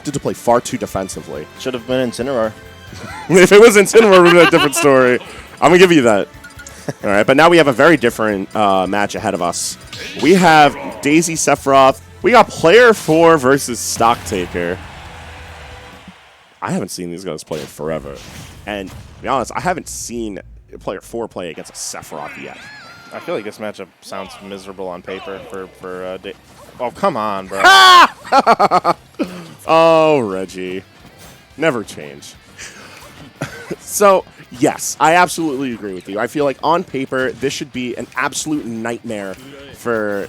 opted to play far too defensively. Should have been Incineroar. If it was Incineroar, it would have been a different story. I'm going to give you that. All right, but now we have a very different match ahead of us. We have Daisy Sephiroth. We got Player 4 versus Stocktaker. I haven't seen these guys play in forever. And to be honest, I haven't seen Player 4 play against a Sephiroth yet. I feel like this matchup sounds miserable on paper for oh, come on, bro. Oh, Reggie. Never change. So, yes, I absolutely agree with you. I feel like on paper, this should be an absolute nightmare for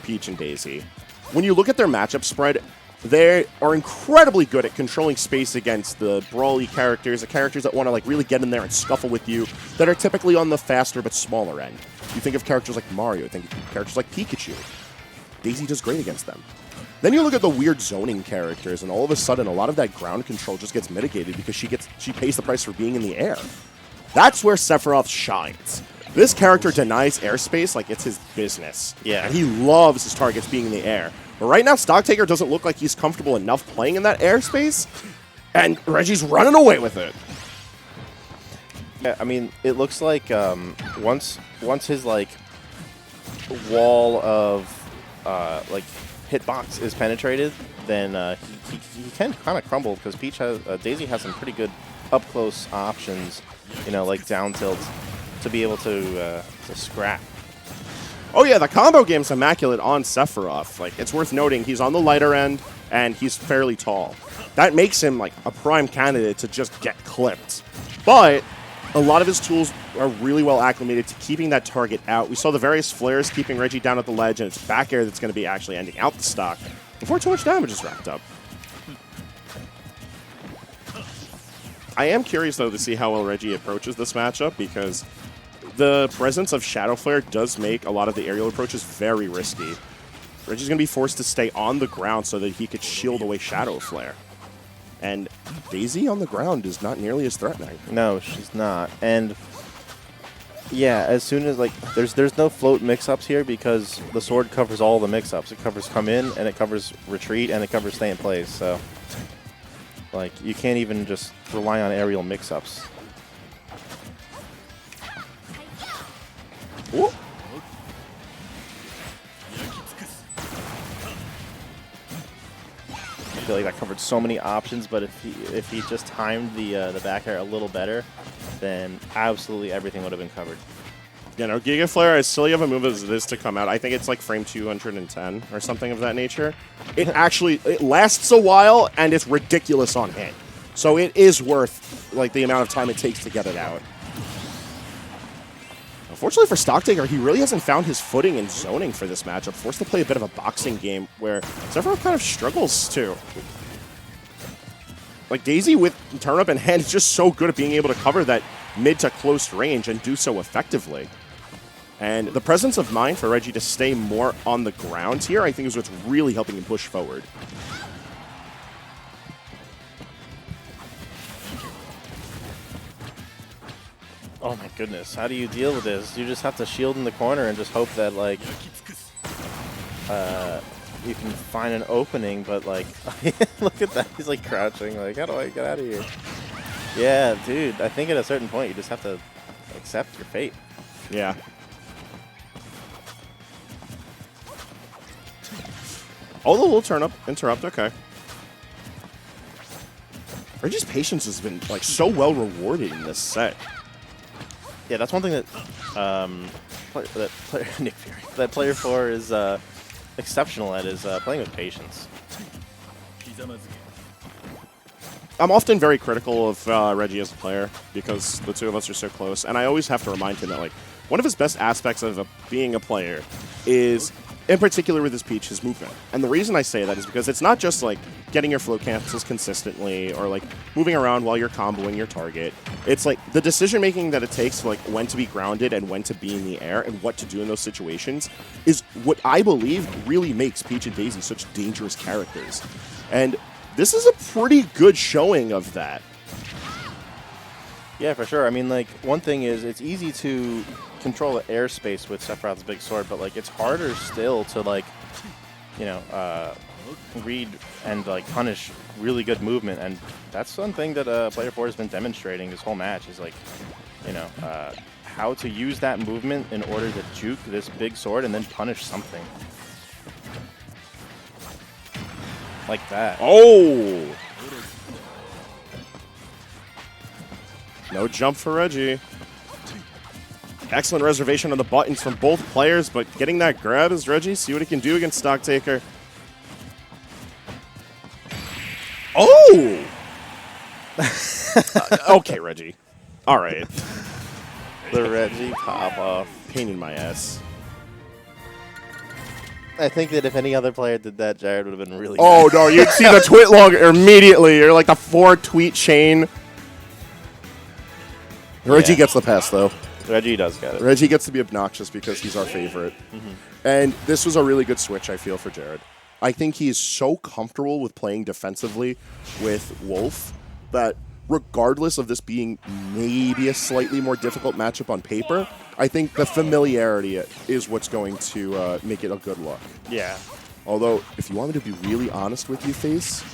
Peach and Daisy. When you look at their matchup spread, they are incredibly good at controlling space against the brawly characters, the characters that want to like really get in there and scuffle with you, that are typically on the faster but smaller end. You think of characters like Mario, think of characters like Pikachu. Daisy does great against them. Then you look at the weird zoning characters, and all of a sudden, a lot of that ground control just gets mitigated because she pays the price for being in the air. That's where Sephiroth shines. This character denies airspace like it's his business. Yeah. And he loves his targets being in the air. But right now, Stocktaker doesn't look like he's comfortable enough playing in that airspace, and Reggie's running away with it. Yeah, I mean, it looks like once his like wall of like hitbox is penetrated, then he can kind of crumble because Daisy has some pretty good up close options, you know, like down tilts to be able to scrap. Oh yeah, the combo game's immaculate on Sephiroth. Like, it's worth noting he's on the lighter end and he's fairly tall. That makes him like a prime candidate to just get clipped. But a lot of his tools are really well acclimated to keeping that target out. We saw the various flares keeping Reggie down at the ledge, and it's back air that's going to be actually ending out the stock before too much damage is racked up. I am curious, though, to see how well Reggie approaches this matchup, because the presence of Shadow Flare does make a lot of the aerial approaches very risky. Reggie's going to be forced to stay on the ground so that he could shield away Shadow Flare. And Daisy on the ground is not nearly as threatening. No, she's not. And yeah, as soon as like there's no float mix-ups here because the sword covers all the mix-ups. It covers come in, and it covers retreat, and it covers stay in place. So like you can't even just rely on aerial mix-ups. Ooh. I feel like that covered so many options, but if he just timed the back air a little better, then absolutely everything would have been covered. You know, Giga Flare, as silly of a move as it is to come out, I think it's like frame 210 or something of that nature. It lasts a while, and it's ridiculous on hit. So it is worth like the amount of time it takes to get it out. Unfortunately for Stocktaker, he really hasn't found his footing in zoning for this matchup. Forced to play a bit of a boxing game where Sephiroth kind of struggles too. Like Daisy with turn-up in hand is just so good at being able to cover that mid to close range and do so effectively. And the presence of mind for Reggie to stay more on the ground here, I think, is what's really helping him push forward. Oh my goodness, how do you deal with this? You just have to shield in the corner and just hope that like you can find an opening, but like look at that, he's like crouching, like how do I get out of here? Yeah, dude, I think at a certain point you just have to accept your fate. Yeah. Oh, the little turn up, interrupt, okay. Reggie's patience has been like so well rewarded in this set. Yeah, that's one thing that NickFury, that player 4 is exceptional at, is playing with patience. I'm often very critical of Reggie as a player because the two of us are so close, and I always have to remind him that like one of his best aspects of being a player is, in particular with his Peach, his movement. And the reason I say that is because it's not just like getting your flow cancels consistently or like moving around while you're comboing your target. It's like the decision making that it takes, like when to be grounded and when to be in the air and what to do in those situations, is what I believe really makes Peach and Daisy such dangerous characters. And this is a pretty good showing of that. Yeah, for sure. I mean, like, one thing is it's easy to control the airspace with Sephiroth's big sword, but like it's harder still to like, you know, read and like punish really good movement, and that's one thing that player 4 has been demonstrating this whole match is like, you know, how to use that movement in order to juke this big sword and then punish something. Like that. Oh! No jump for Reggie. Excellent reservation on the buttons from both players, but getting that grab is Reggie. See what he can do against Stocktaker. Oh! Okay, Reggie. All right. The Reggie pop-off. Pain in my ass. I think that if any other player did that, Jared would have been really Oh, mad. no, you'd see the tweet log immediately. Or like the 4-tweet chain. Reggie gets the pass, though. Reggie does get it. Reggie gets to be obnoxious because he's our favorite. And this was a really good switch, I feel, for Jared. I think he is so comfortable with playing defensively with Wolf that regardless of this being maybe a slightly more difficult matchup on paper, I think the familiarity is what's going to make it a good look. Yeah. Although, if you want me to be really honest with you, Face,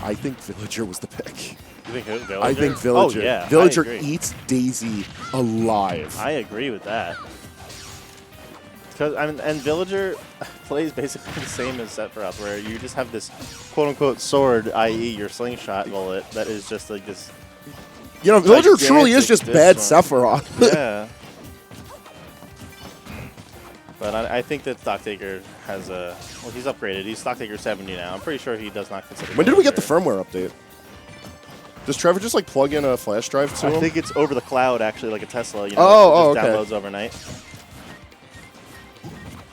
I think Villager was the pick. You think Villager? I think Villager. Oh, yeah. Villager eats Daisy alive. I agree with that. Because and Villager plays basically the same as Sephiroth, where you just have this quote-unquote sword, i.e. your slingshot bullet, that is just like this. You know, Villager truly is just bad Sephiroth. Yeah. But I think that Stocktaker has a... Well, he's upgraded. He's Stocktaker70 now. I'm pretty sure he does not consider... When did we get the firmware update? Does Trevor just like plug in a flash drive to him? I think it's over the cloud, actually, like a Tesla. You Oh, know, it just okay. downloads overnight.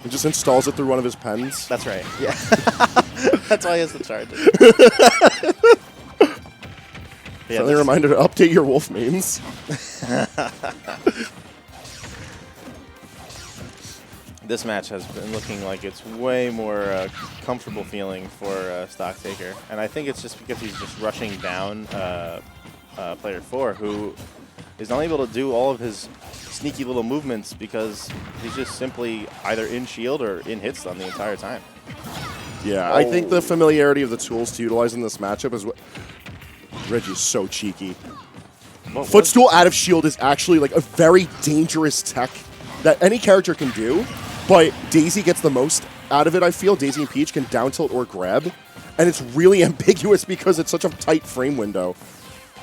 He just installs it through one of his pens? That's right. Yeah. That's why he has to charge it. Yeah, Friendly reminder to update your Wolf mains. This match has been looking like it's way more comfortable feeling for Stocktaker. And I think it's just because he's just rushing down player 4, who is not able to do all of his sneaky little movements because he's just simply either in shield or in hit stun the entire time. Yeah, I think the familiarity of the tools to utilize in this matchup is what... Reggie's so cheeky. Footstool out of shield is actually like a very dangerous tech that any character can do, but Daisy gets the most out of it, I feel. Daisy and Peach can down tilt or grab, and it's really ambiguous because it's such a tight frame window.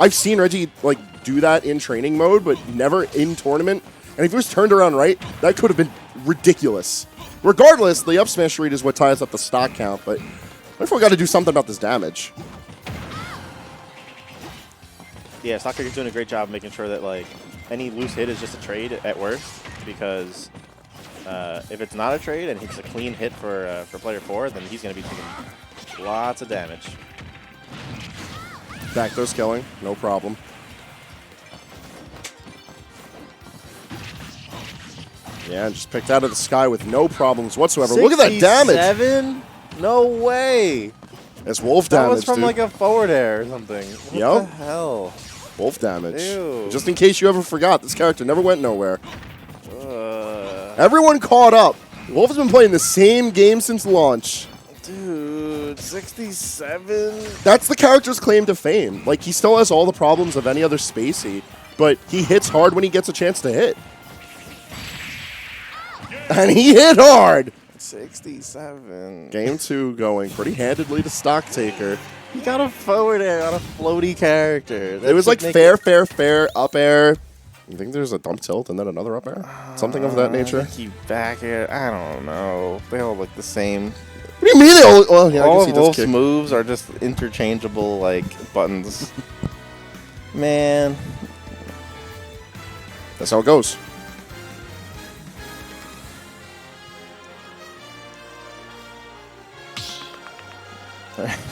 I've seen Reggie like do that in training mode, but never in tournament, and if he was turned around right, that could have been ridiculous. Regardless, the up smash rate is what ties up the stock count, but therefore we got to do something about this damage. Yeah, Stocktaker's doing a great job making sure that like any loose hit is just a trade at worst, because if it's not a trade and it's a clean hit for player 4, then he's going to be taking lots of damage. Back throw killing, no problem. Yeah, just picked out of the sky with no problems whatsoever. Look at that damage! 7? No way! It's wolf That damage, was from dude. like a forward air or something. What the hell? Wolf damage. Ew. Just in case you ever forgot, this character never went nowhere. Everyone caught up. Wolf has been playing the same game since launch. Dude, 67? That's the character's claim to fame. Like, he still has all the problems of any other Spacey, but he hits hard when he gets a chance to hit. And he hit hard! 67. Game 2 going pretty handedly to Stocktaker. He got a forward air on a floaty character. It was like fair, up air. You think there's a dump tilt and then another up air? Something of that nature? He back air. I don't know. They all look the same. What do you mean they all... Well, yeah, all I guess he of does Wolf's kick. moves are just interchangeable, like, buttons. Man. That's how it goes.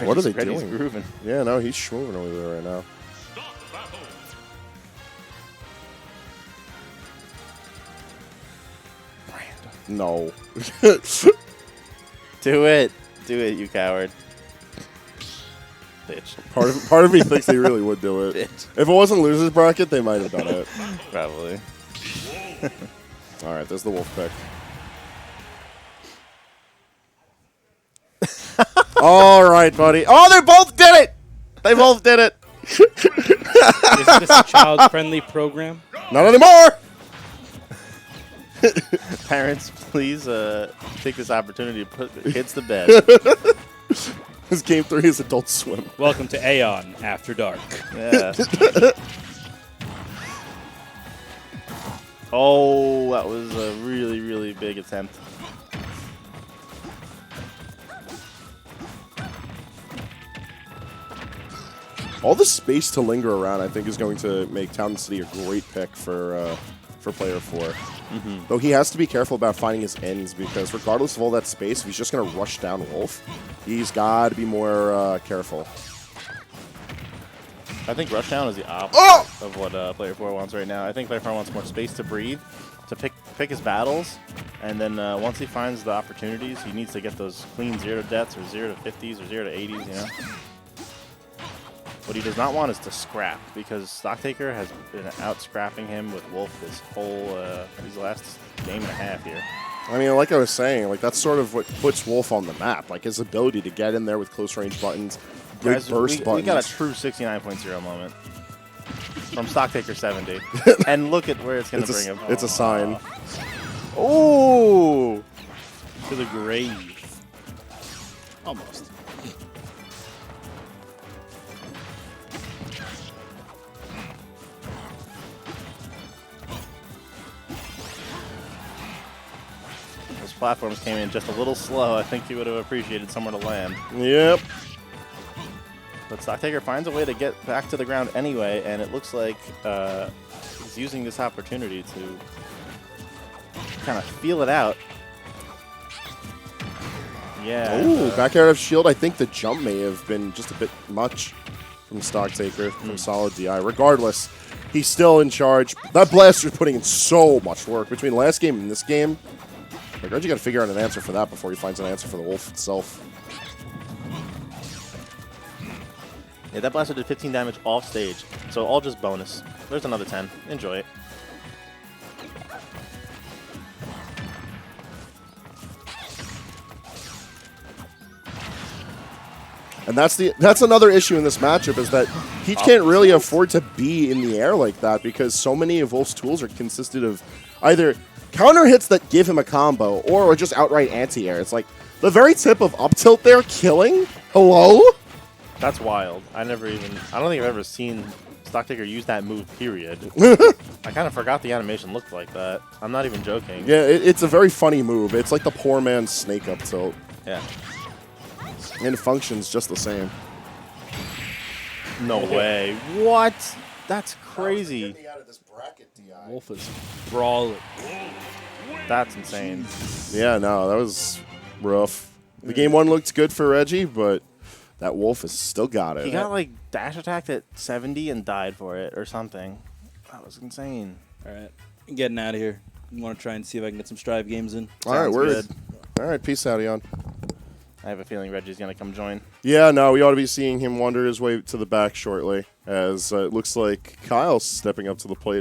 What are they Reggie's doing? grooving. Yeah, no, he's schmoving over there right now. No. Do it. Do it, you coward. Bitch. Part of me thinks they really would do it. Bitch. If it wasn't losers bracket, they might have done it. Probably. All right, there's the wolf pick. All right, buddy. Oh, they both did it! Wolf did it. Is this a child-friendly program? Not anymore. Parents, please take this opportunity to put the kids to bed. This Game 3 is Adult Swim. Welcome to Aeon After Dark. Yeah. Oh, that was a really, really big attempt. All the space to linger around, I think, is going to make Town & City a great pick for player 4. Though he has to be careful about finding his ends, because regardless of all that space, if he's just going to rush down Wolf, he's got to be more careful. I think Rushdown is the opposite of what player 4 wants right now. I think player 4 wants more space to breathe, to pick his battles, and then once he finds the opportunities, he needs to get those clean 0 to deaths or 0 to 50s or 0 to 80s, you know? What he does not want is to scrap, because Stocktaker has been out-scrapping him with Wolf this whole, these last game and a half here. I mean, like I was saying, like that's sort of what puts Wolf on the map, like his ability to get in there with close-range buttons, big burst buttons. We got a true 69.0 moment from Stocktaker70, and look at where it's going to bring him. It's a sign. Oh! To the grave. Almost. Those platforms came in just a little slow. I think he would have appreciated somewhere to land. Yep. But Stocktaker finds a way to get back to the ground anyway, and it looks like he's using this opportunity to kind of feel it out. Yeah. Ooh, back air of shield. I think the jump may have been just a bit much from Stocktaker from solid DI. Regardless, he's still in charge. That Blaster's putting in so much work between last game and this game. Like, Reggie got to figure out an answer for that before he finds an answer for the Wolf itself. Yeah, that Blaster did 15 damage off stage, so all just bonus. There's another 10. Enjoy it. And that's another issue in this matchup, is that he can't really afford to be in the air like that, because so many of Wolf's tools are consisted of either counter hits that give him a combo or just outright anti-air. It's like the very tip of up tilt there killing. Hello? That's wild. I don't think I've ever seen Stocktaker use that move, period. I kind of forgot the animation looked like that. I'm not even joking. Yeah, it's a very funny move. It's like the poor man's snake up tilt. Yeah. And it functions just the same. No way. What? That's crazy. Wolf is brawling. That's insane. Yeah, no, that was rough. The game 1 looked good for Reggie, but that Wolf has still got it. He got like dash attacked at 70 and died for it or something. That was insane. All right, I'm getting out of here. I want to try and see if I can get some Strive games in. All right, Sounds we're good. All right, peace out, Eon. I have a feeling Reggie's going to come join. Yeah, no, we ought to be seeing him wander his way to the back shortly, as it looks like Kyle's stepping up to the plate